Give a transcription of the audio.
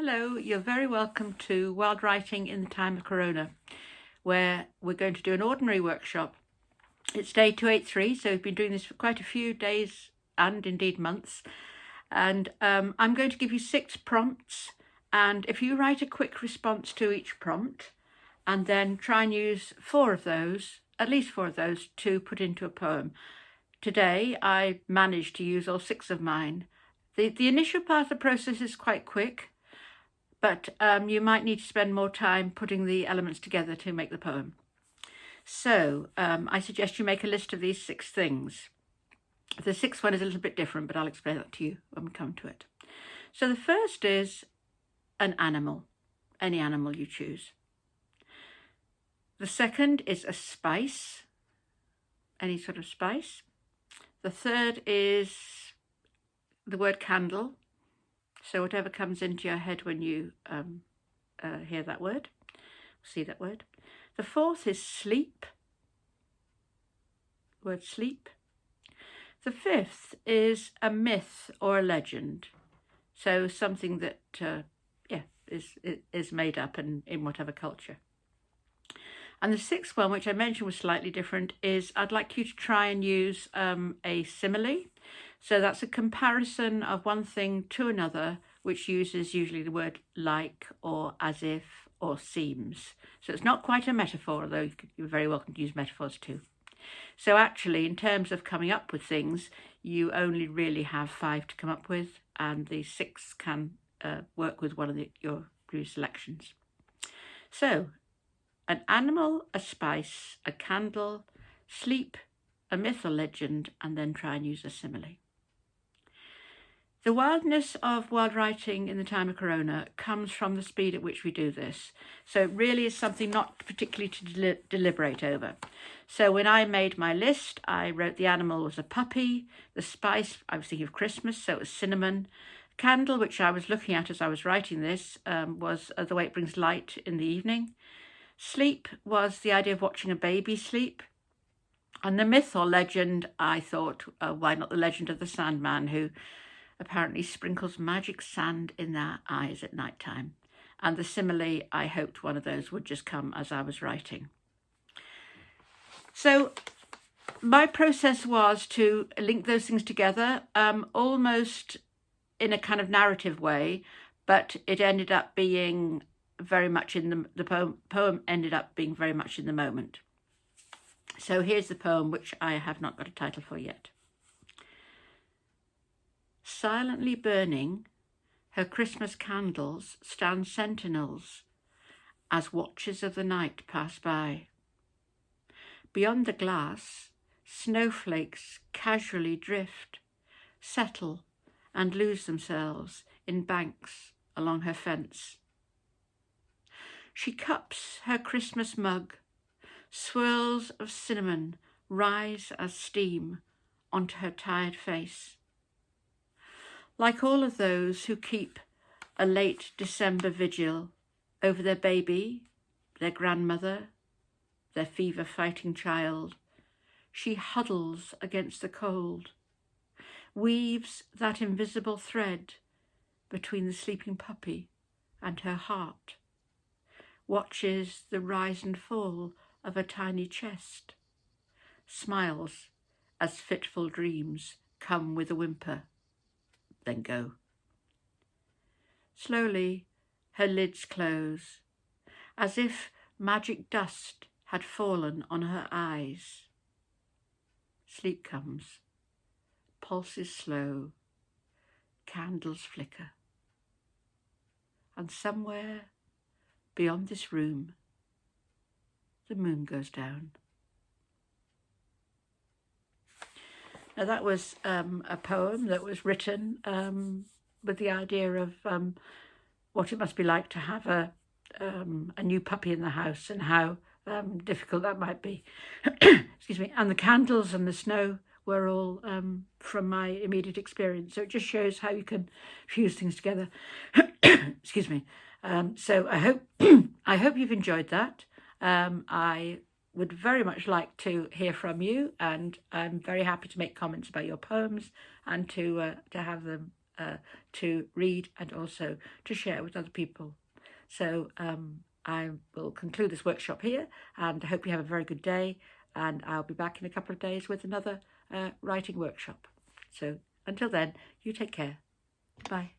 Hello, you're very welcome to Wild Writing in the Time of Corona, where we're going to do an ordinary workshop. It's day 283, so we've been doing this for quite a few days and indeed months. And I'm going to give you 6 prompts, and if you write a quick response to each prompt, and then try and use 4 of those, at least 4 of those, to put into a poem. Today, I managed to use all 6 of mine. The initial part of the process is quite quick, but you might need to spend more time putting the elements together to make the poem. So I suggest you make a list of these 6 things. The 6th one is a little bit different, but I'll explain that to you when we come to it. So the first is an animal, any animal you choose. The second is a spice, any sort of spice. The third is the word candle. So whatever comes into your head when you hear that word, see that word. The fourth is sleep, word sleep. The fifth is a myth or a legend. So something that, is made up in whatever culture. And the 6th one, which I mentioned was slightly different, is I'd like you to try and use a simile. So that's a comparison of one thing to another, which uses usually the word like or as if or seems. So it's not quite a metaphor, although you're very welcome to use metaphors too. So actually, in terms of coming up with things, you only really have 5 to come up with, and the 6 can work with one of your selections. So, an animal, a spice, a candle, sleep, a myth or legend, and then try and use a simile. The wildness of wild writing in the time of Corona comes from the speed at which we do this. So it really is something not particularly to deliberate over. So when I made my list, I wrote the animal was a puppy, the spice, I was thinking of Christmas, so it was cinnamon. Candle, which I was looking at as I was writing this, was the way it brings light in the evening. Sleep was the idea of watching a baby sleep. And the myth or legend, I thought, why not the legend of the Sandman, who apparently sprinkles magic sand in their eyes at night time. And the simile, I hoped one of those would just come as I was writing. So my process was to link those things together, almost in a kind of narrative way, but it ended up being very much in the poem ended up being very much in the moment. So here's the poem, which I have not got a title for yet. Silently burning, her Christmas candles stand sentinels as watches of the night pass by. Beyond the glass, snowflakes casually drift, settle and lose themselves in banks along her fence. She cups her Christmas mug, swirls of cinnamon rise as steam onto her tired face. Like all of those who keep a late December vigil over their baby, their grandmother, their fever-fighting child, she huddles against the cold, weaves that invisible thread between the sleeping puppy and her heart, watches the rise and fall of a tiny chest, smiles as fitful dreams come with a whimper, then go. Slowly, her lids close, as if magic dust had fallen on her eyes. Sleep comes, pulses slow, candles flicker, and somewhere beyond this room, the moon goes down. Now that was a poem that was written with the idea of what it must be like to have a new puppy in the house and how difficult that might be. Excuse me. And the candles and the snow were all from my immediate experience. So it just shows how you can fuse things together. Excuse me. So I hope I hope you've enjoyed that. I would very much like to hear from you, and I'm very happy to make comments about your poems and to have them to read and also to share with other people. So I will conclude this workshop here, and I hope you have a very good day, and I'll be back in a couple of days with another writing workshop. So until then, you take care. Bye.